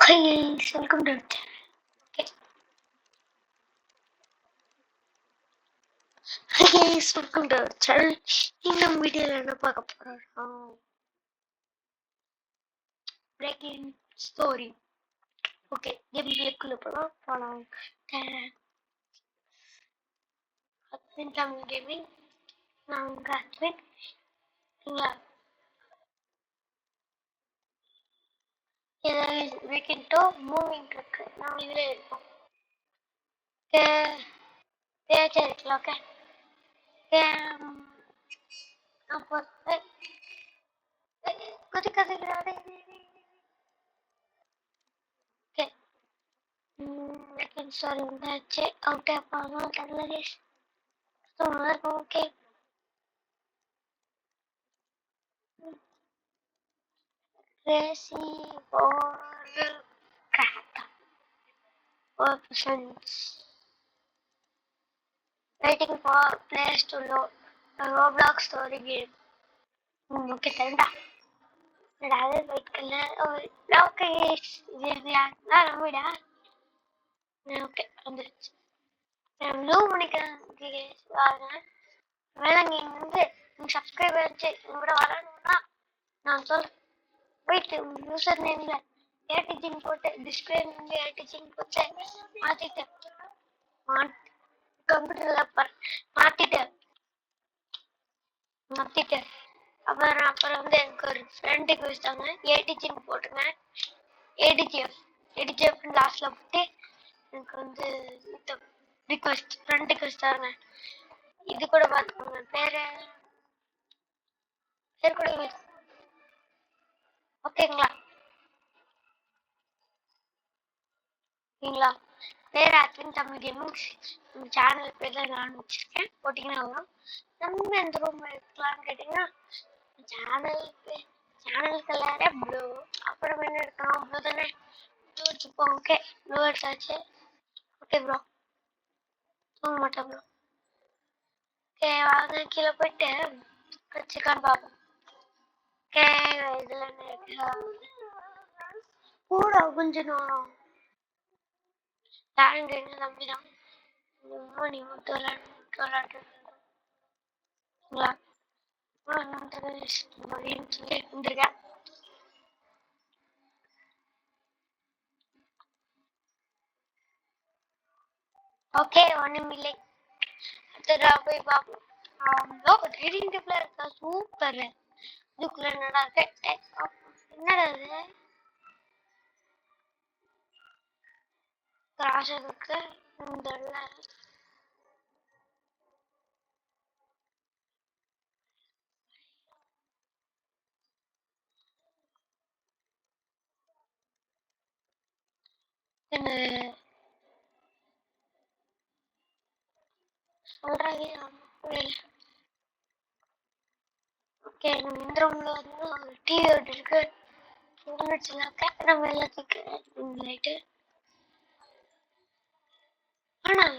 Hi guys, welcome to our channel. Okay. Hi guys, welcome to our channel. இந்த வீடியோல என்ன பார்க்க போறோம்னா பிரேக்கிங் ஸ்டோரி. ஓகே, கேம்க்குள்ள போலாம். Admin Tamil gaming. நான் உங்க அட்மின். நீங்க ஏதாவது வீக்கெண்டோ மூவிங் இருக்கு. நான் இதுல இருப்போம். ஓகே, பேச்சா இருக்கலாம். ஓகே. அப்போ கதை. ஓகே. Second story வந்தாச்சு. அவுட் ஆஃப் ஆகணும் தெரியல guys. Okay. Crazy for cat. Options. Waiting for players to load. A Roblox story game. Okay தரண்டா. அதாவது வெயிட் பண்ணல. ஓகே இது நம்பிடா. ஓகே வந்துருச்சு. ப்ளூ பண்ணிக்கிறேன். வேலைங்க வந்து சப்ஸ்கிரைபர் வச்சு உங்களோட வரணும்னா நான் சொல்றேன். போயிட்டு யூசர் நேம்ல ஏடிஜிங் போட்டு டிஸ்பிளே வந்து ஏடிஜிங் போட்டு மாத்திட்டேன். கம்ப்யூட்டர்ல மாத்திட்டேன். அப்புறம் வந்து எனக்கு ஒரு ஃப்ரெண்டுக்கு வச்சாங்க ஏடிஜிங் போட்டுங்க. ஏடிஜிஎஃப் லாஸ்ட்ல போட்டு எனக்கு வந்து ரிக்வெஸ்ட் ஃப்ரெண்ட் ரிக்வெஸ்ட் தராங்க. இது கூட பார்த்துக்கோங்க. பேர் கூட ஓகேங்களா? பேர் அட்மின் தமிழ் கேமிங் சேனல் பேர்ல நான் வச்சிருக்கேன். போட்டிங்கன்னா வரும். நம்ம எந்த ரூம் எடுக்கலாம்னு கேட்டீங்கன்னா சேனல் கலரே ப்ளூ. அப்புறம் என்ன எடுக்கணும்? ப்ளூ தானே, ப்ளூ வச்சுப்போம். ஓகே, ப்ளூ எடுத்தாச்சு. ஓகே ப்ரோ, தூங்க மாட்டேன் ப்ரோ. ஓகே வாங்க கீழே போயிட்டு வச்சுக்கான்னு பார்ப்போம். ஓகே இதுல கூட கொஞ்சம் நேரம் டேலண்ட் என்ன நம்பிதான் நீ மட்டும் விளையாட்டுங்களா? வந்துருக்கேன். ஓகே ஒண்ணும் இல்லை. போய் பார்ப்போம். ட்ரேடிங் டேபிள்ல இருக்கா? சூப்பர். இதுக்குள்ள என்னடா இருக்கு? என்னடா இது? கிராஷ் இருக்கு. இந்த சொல்றாங்க. ஓகே இந்த ரூம்ல வந்து ஒரு டிவி இருக்கு. நம்ம எல்லாத்துக்கும் லைட்டு ஆனால்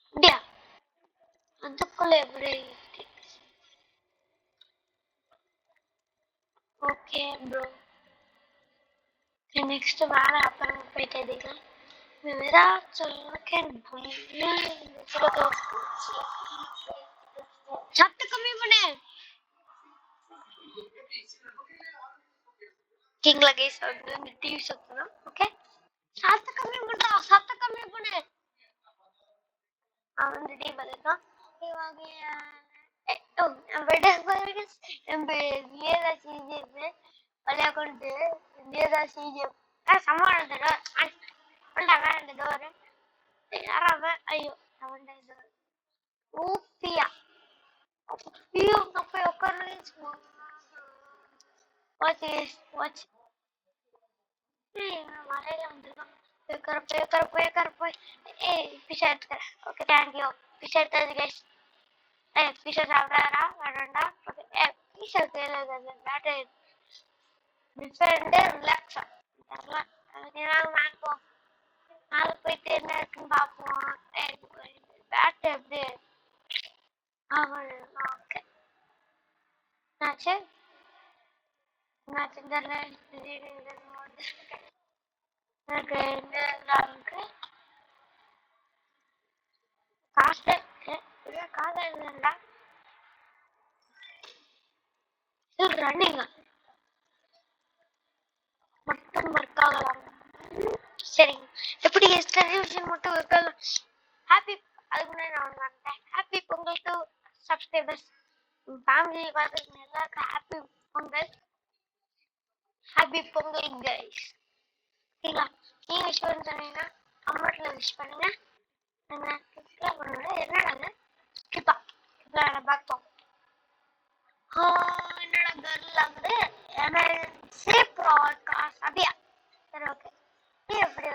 அப்படியா? அதுக்குள்ள எப்படி? Okay bro. நெக்ஸ்ட் வேற அப்புறம் போயிட்டு எடுக்கலாம். சத்து கம்மி பண்ணு. கிங்ல கேஸ் வந்து டிவி சத்தம். ஓகே சத்த கம்மி பண்ணா, சத்த கம்மி பண்ணு. அவன் வந்து டிவி பார்த்துருக்கான். ஐயோ ஊப்பியா ஐயோ போய் உட்காரு. வாட்ச் மறையில வந்துருக்கான். போய் ஏய் பிஷா எடுத்துக்கிறேன். Okay thank you. பிஷா எடுத்தது கைஸ். பிஷா சாப்பிடாரா வேண்டாம்டா. ஓகே பிஷா பேட்டரி டிஃபரெண்ட் ரிலாக்ஸா தெரியல. மேலே போ. மேலே போயிட்டு என்ன இருக்குன்னு பார்ப்போம். பேட்டரி எப்படி? ஓகே என்னாச்சு தெரியல. எனக்கு இருக்கு காசு காசு இல்லைண்டா ரன்னிங் மட்டும் ஒர்க் ஆகலாம். சரிங்க, எப்படி விஷயம் மட்டும் ஒர்க் ஆகலாம். ஹாப்பி, அதுக்கு முன்னாடி நான் வந்துட்டேன். Happy Pongal to subscribers, family பார்த்து எல்லாருக்கும் happy Pongal. Happy Pongal guys. சரிங்களா, நீங்க விஷ் பண்ணி சொன்னீங்கன்னா கமெண்ட்ல விஷ் பண்ணுங்க. என்னடா கிப்பா பார்ப்போம். என்னோட கேர்ள் வந்து எமர்ஜென்சி ப்ராட்காஸ்ட் அப்படியா. சரி ஓகே, எப்படி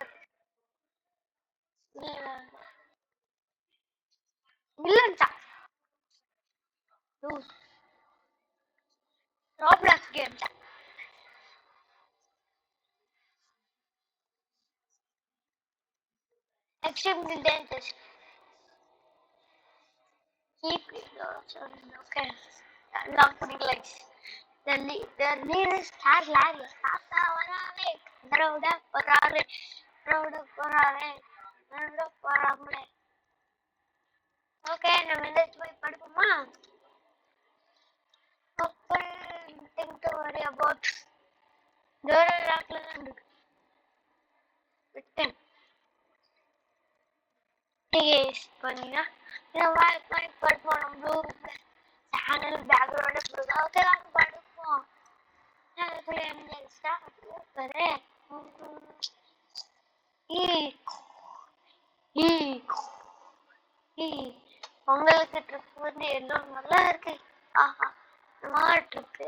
இல்லைன்ட்டா ராப்ளாக்ஸ் game extremely dangerous. Keep it okay. Love putting lights. The nearest star Larry. Tata varare. Dravda parare. Dravda parare. Dravda paramle. Okay, நம்ம இந்த போய் படிப்போமா? Nothing to worry about. Dora ராக்ல இருக்கு. விட்டேன். Yes, பண்ணீங்க. இந்த மாதிரி படிப்போம். Blue channel background blue. Okay, நம்ம படிப்போம். உங்களுக்கு ட்ரிப் வந்து எல்லாம் நல்லா இருக்கு. ஆஹா, ட்ரிப்பு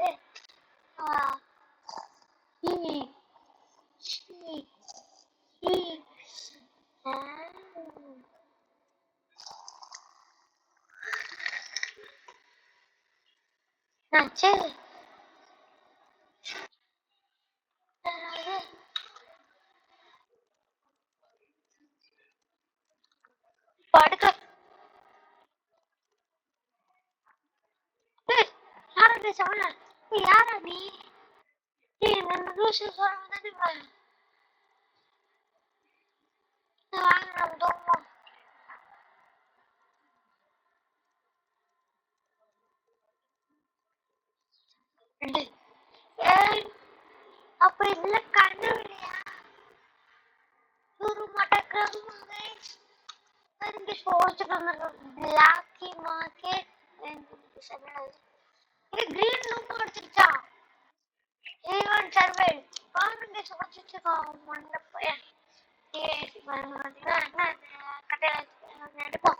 படுக்க யாரா நீ? அப்ப இதுல கண்ணு இல்லையா? ஒரு மட்டக்கிறது பிளாக்கி மார்க்கெட் இது கிரீன் லூப் அடிச்சிருச்சா? ஈவன் சர்வே பாருங்க சுடிச்சிட்டு மண்டப்ப எடுப்போம்.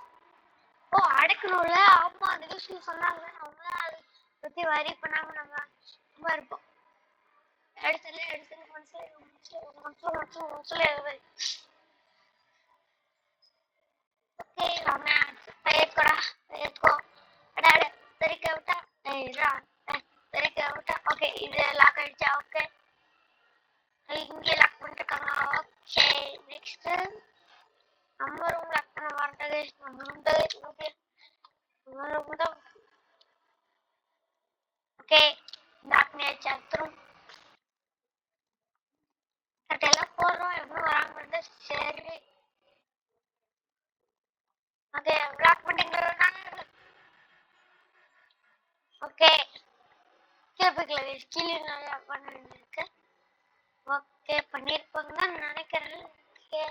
ஓ, அடைக்கணும்ல. ஆமா, அந்த விஷயம் சொன்னாங்க. அவங்க அதை பத்தி வரி பண்ணாம நம்ம சும்மா இருப்போம். எடுத்துல மனசுல ஓகே, நம்ம பெயர்க்கோடா பெயர்க்கோ அடாட பெருக்க விட்டா பெருக்க விட்டா. ஓகே, இது லாக் ஆயிடுச்சா? ஓகே, இங்கே லாக் பண்ணிருக்காங்க. ஓகே, நெக்ஸ்ட் நம்ம ரூம் லாக் பண்ண மாட்டேங்குது. நம்ம ரூம் தான் ஓகே, நம்ம ரூம் தான் ஓகே. லாக் பண்ணியாச்சு. அப்புறம் கட்டெல்லாம் போடுறோம். எப்படி வராங்க? சரி ஓகே, லாக் பண்ணிக்கலாம். ஓகே, கேபிக்கல கீழே நல்லா பண்ண வேண்டியிருக்கு. ஓகே, பண்ணிருப்பாங்க தான் நினைக்கிறேன். ஓகே,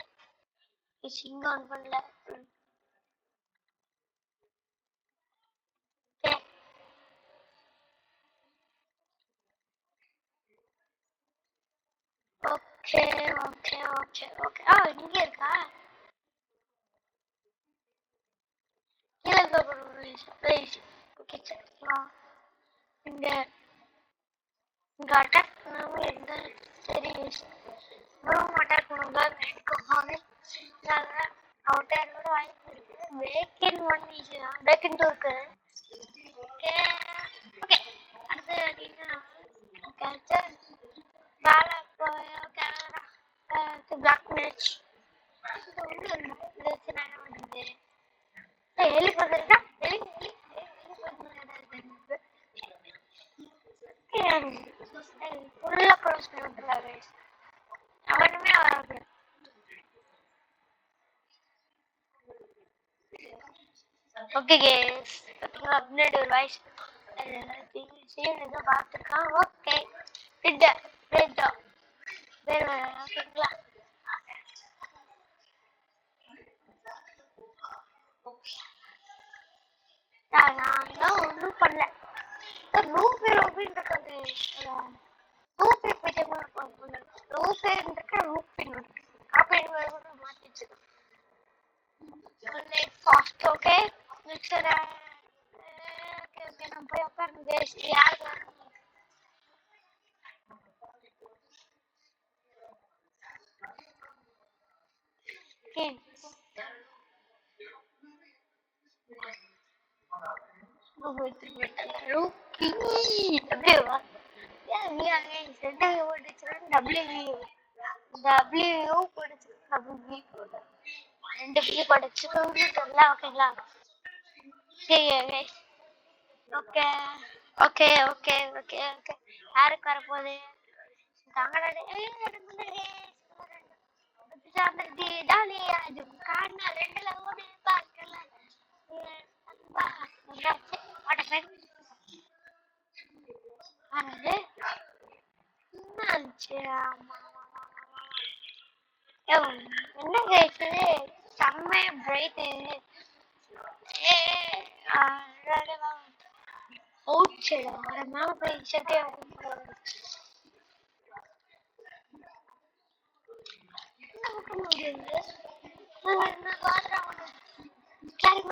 சிங்க ஆன் பண்ணல. Okay okay okay okay. இங்க இருக்கா? கீழே ஓகே, இங்க இங்க அட்டாக் பண்ணாம இருந்தா சரி. ரூம் அட்டாக் பண்ணுங்க. அவுட்டர் கூட வாய்ப்பு இருக்கு. பேக்கின் ஒன் ஈஸி தான். பேக்கின் டூ இருக்கு. ஓகே ஓகே, அடுத்து அப்படின்னா வேலை கேமரா பிளாக் மேட்ச் எலி பார்த்துருக்கா? ஓகே கேஸ், பார்த்தீங்களா பின்னாடி ஒரு வாய்ஸ் எல்லாத்தையும் ஏதோ பார்த்துருக்கான். ஓகே ரெட் ஓகேங்களா. நான் ஒன்றும் பண்ணல. ரூபி ரூபின்னு இருக்காது. ரூபி பைத்தியமா இருப்பாங்க. ரூபேன்னு இருக்க ரூபின் அப்படின்னு மாத்திச்சு. Fast okay mixer. Okay okay நம்ம போய் உட்காருங்க. யாரு அப்படியேவா? ஏன் நீ அங்கே சென்டர் ஓடிச்சுன்னா டபிள்யூ படிச்சு டபிள்யூ ரெண்டு பி படிச்சுக்கோங்களா. ஓகேங்களா. Okay okay okay okay okay யாருக்கு வரப்போகுது? தங்கடே காரணம் ரெண்டுல ஓடி பார்க்கல. என்ன கேச்சு செம்மைய பிரைட் அவுட் சைடு வர மேல போய் சட்டே முடியாது.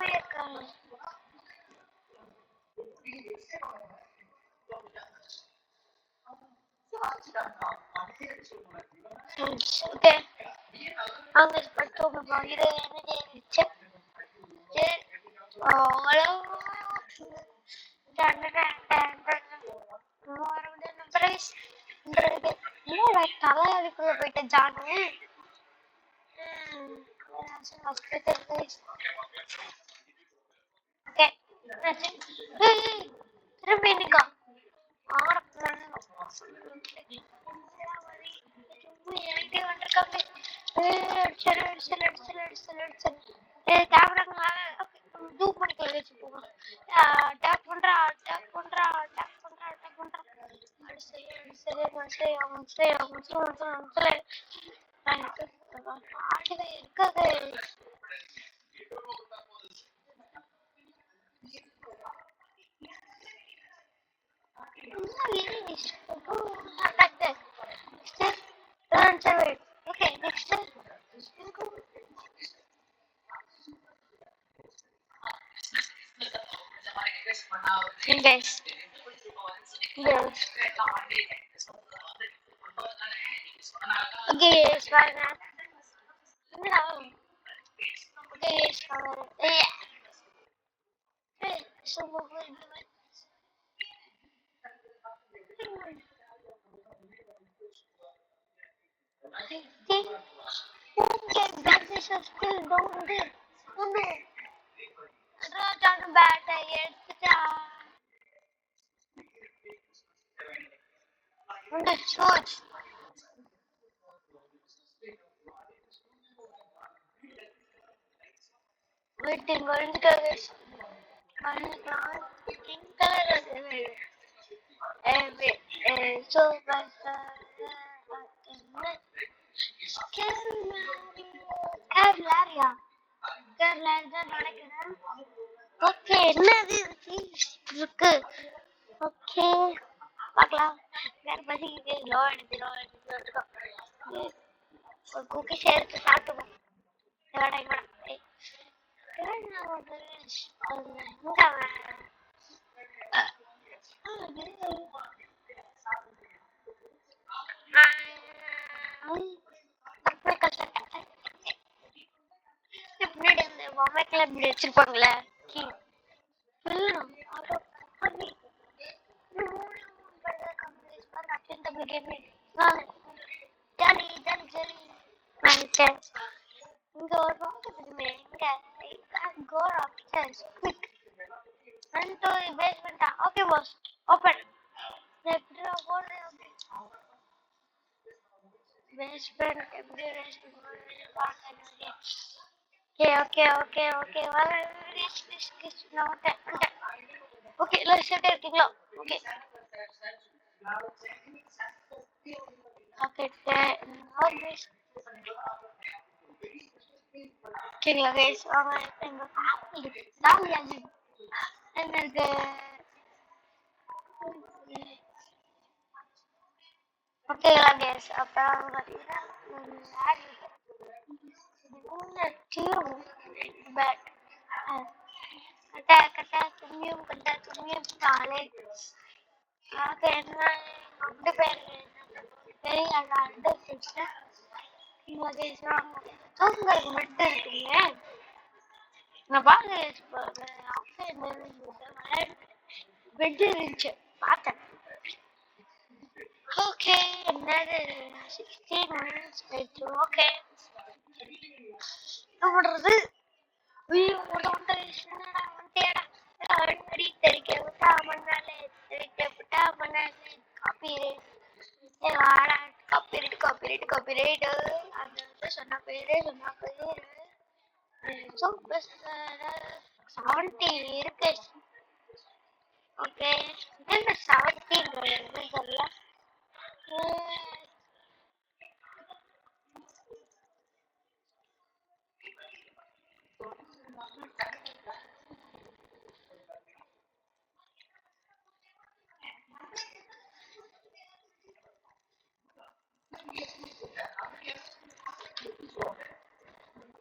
இருக்காங்க. ஓகே அவங்க பட்டு இது தலையாளிக்குள்ள போயிட்ட ஜானு. திரும்பி நிக்கா Okay, next. Guys. Yes. Okay, yes, பாருங்க. என்னடா? Okay, yes, பாருங்க. So I think that is still don't do. No. Rotan bad எடுத்துட்டா. இந்த சோச் வெயிட்டிங் வந்துட்டாங்க. பண்ணிக்கலாம். பிங்க் கலர் அது. So கேரளாரியா கேரளா தான் நினைக்கிறேன். ஓகே என்னது இருக்கு. ஓகே பார்க்கலாம். வேற பசிக்கு லோ எடுத்து ஒரு குக்கீஸ் எடுத்து சாப்பிட்டுப்போம். பின்னாடி அந்த பொம்மைக்கெல்லாம் இப்படி வச்சிருப்பாங்களே இங்க ஒரு இருக்குமே இங்க go upstairs quick run to the basement. Okay boss, open. எப்படி போறேன் basement எப்படி basement ஓகே. நான் வந்துட்டேன். ஓகே, எல்லாம் சேஃப்டியா இருக்கீங்களா? ஓகே. ஓகே. ஓகேங்களா கைஸ்? வாங்க எங்க ஃபேமிலி எனக்கு ஓகேங்களா கைஸ்? அப்புறம் பார்த்தீங்கன்னா பட் கட்டா துணியும் காலேஜ் என்ன ரெண்டு பேர் பெரிய அண்டை சிஸ்டர் தூங்குறதுக்கு மட்டும் இருக்குங்க. நான் பாருங்க பெட் இருந்துச்சு பார்த்தேன். ஓகே, என்னது 16 minutes ஆயிடுச்சு. ஓகே, என்ன பண்றது? காப்பிரைட் அந்த சொன்ன பேரு 70 இருக்கு. ஓகே, என்ன 70 தெரியல.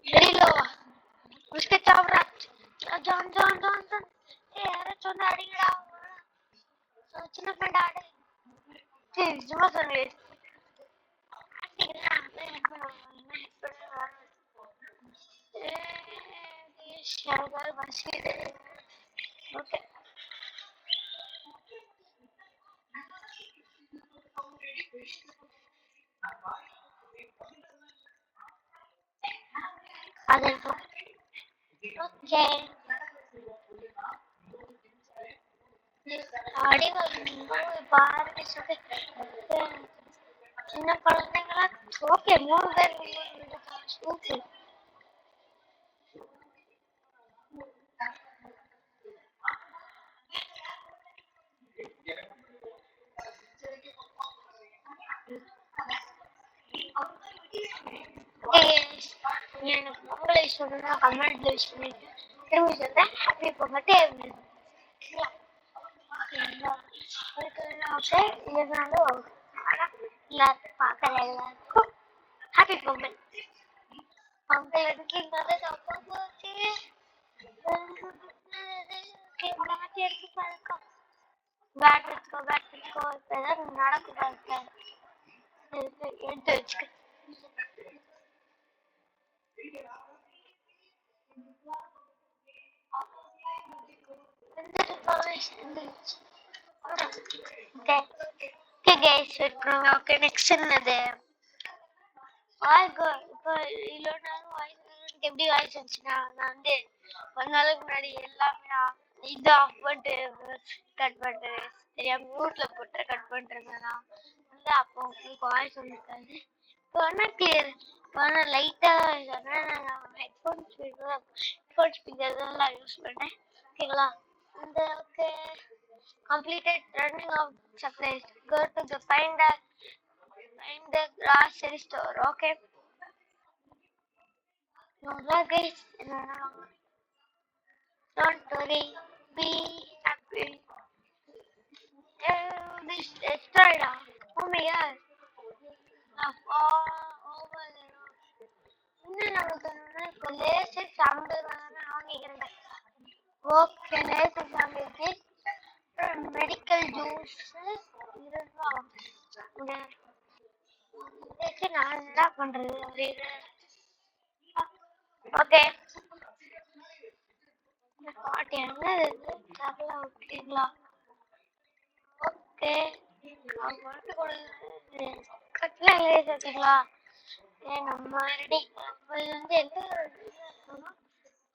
தெரியலவா? பிஸ்கட் சாப்பிட்றா. ஜான் யாராச்சும் வந்து அடிங்கடா. சின்ன ஃப்ரெண்ட் ஆடு. சரி, சும்மா சொல்லு. ஓகே, அது ஓகே. அடி பாருங்க சின்ன குழந்தைங்களா. ஓகே, 3 பேர் ஓகே. எனக்கு பொங்கலை சொன்னா கமெண்ட் லிஸ்ட் பண்ணிட்டு திரும்பி சொல்றேன். ஹாப்பி பொங்கல் எல்லாருக்கும் பார்க்கல எல்லாருக்கும் ஹாப்பி பொங்கல். பொங்கல் எடுக்கீங்க மாற்றி எடுத்து பழக்கம். பேட் எடுத்துக்கோ இப்பதான் நடக்கும் பாருங்க. எடுத்து வச்சுக்க. ஓகே, நெக்ஸ்ட் என்னது? இப்போ இவ்வளோ நாளும் வாய்ஸ் எப்படி வாய்ஸ் வந்துச்சுன்னா நான் வந்து கொஞ்ச நாளுக்கு முன்னாடி எல்லாமே இது ஆஃப் பண்ணிட்டு கட் பண்ணிட்டு தெரியாம மியூட்ல போட்டு கட் பண்ணிருந்தேன்னா வந்து அப்போ உங்களுக்கு வாய்ஸ் வந்துருக்காது. இப்போ என்ன கிளியர், இப்போ ஆனால் லைட்டாக ஹெட்ஃபோன் ஸ்பீக்கர் தான் யூஸ் பண்ணேன். ஓகேங்களா? இந்த okay completed running of supplies. Go to the find the grocery store. Okay. No luggage. Don't worry. Be happy. This destroyed. Oh my god. Over there. இன்னும் நமக்கு இப்போ லேசர் சவுண்டு வாங்கிக்கிறேன். Okay, laser sound medical juice நான் என்ன பண்றது? Okay, பாட்டு என்னது? ஓகேங்களா? ஓகே, ஓகேங்களா? நம்ம ரெடி. இது வந்து எந்த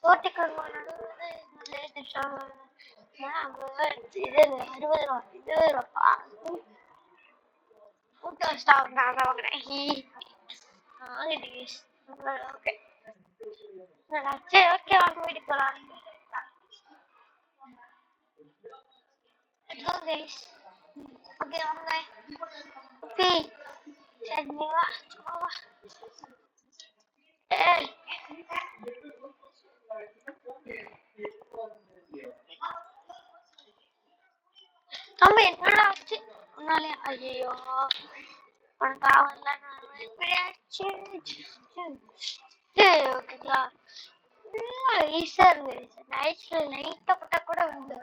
தோட்டிக்கல் இது 60 ரூபா 20 ரூபா ஸ்டாப் நான் வாங்கினேன். ஓகே, சரி ஓகே வாங்க வீட்டுக்கு போலாம். Let's go guys. ஓகே வாங்க. ஓகே சரி நீ வா சும்மா வா. ஏய் தம்பி என்னடா ஆச்சு உன்னாலே? ஐயோ உனக்கு ஆவல நான் எப்படியாச்சு. சரி ஓகேங்களா ஈஸியா இருந்துச்சு. நைட்ல லைட்டா போட்டா கூட வந்து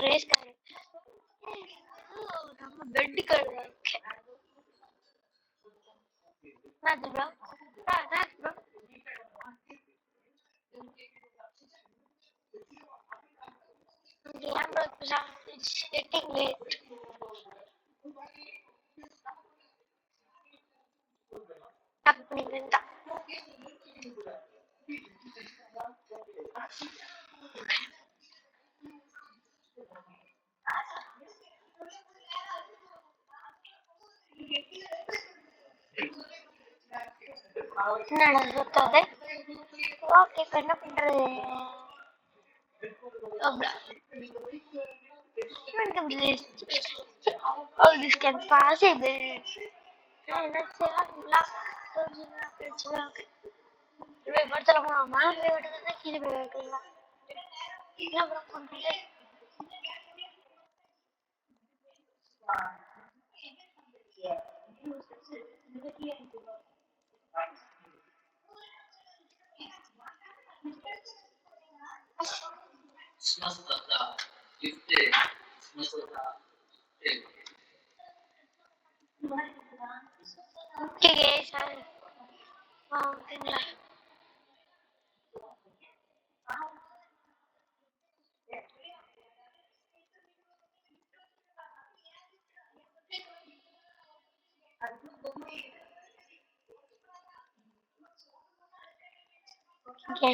ரேஸ் காரு நம்ம பெட் காரு ப்ரோ ப்ரோ ஏன் ப்ரோ இட்ஸ் கெட்டிங் லேட். அப்படி வேண்டாம். என்னடா சுத்தாது? ஓகே இப்ப என்ன பண்றது? Oh, this can possible. என்ன செய்யலாம்? படுத்தலாமா? மேலே விடுறதா கீழே போய் வைக்கலாம். என்ன ப்ரோ பண்றது? ஓகே சார் ஓகேங்களா ஓகே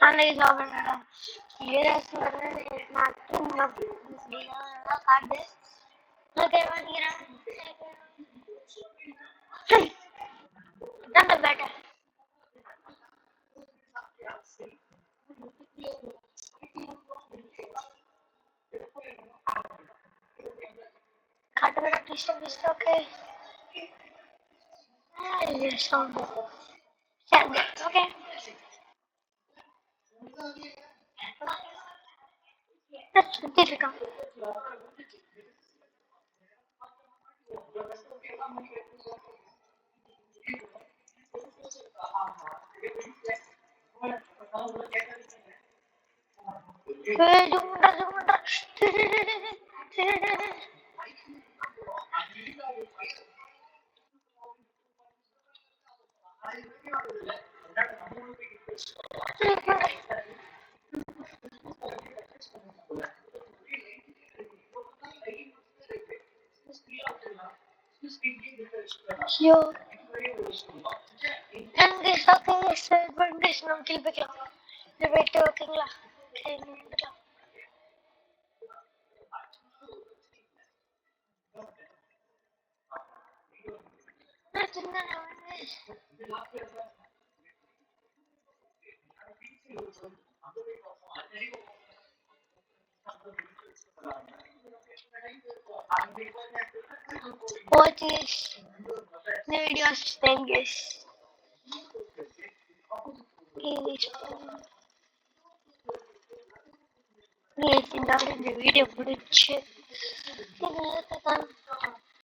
அன்னைக்கு சாப்பிடுறேன் ஈரஸ் வந்து மட்டும் காட்டு ஓகே வாங்கிறேன். தான் பேட்டர் காட்டு பேட்டர் ப்ளீஸ் ஓகே சவுண்ட் சரி ஓகே சுத்திட்டு இருக்கான். ஐயோ எங்க ஓகேங்க சார் பண்டேஷ் நம்ம கிளி போய்க்கலாம். இது போயிட்டு ஓகேங்களா watch this videos thank you இந்த வீடியோ பிடிச்சு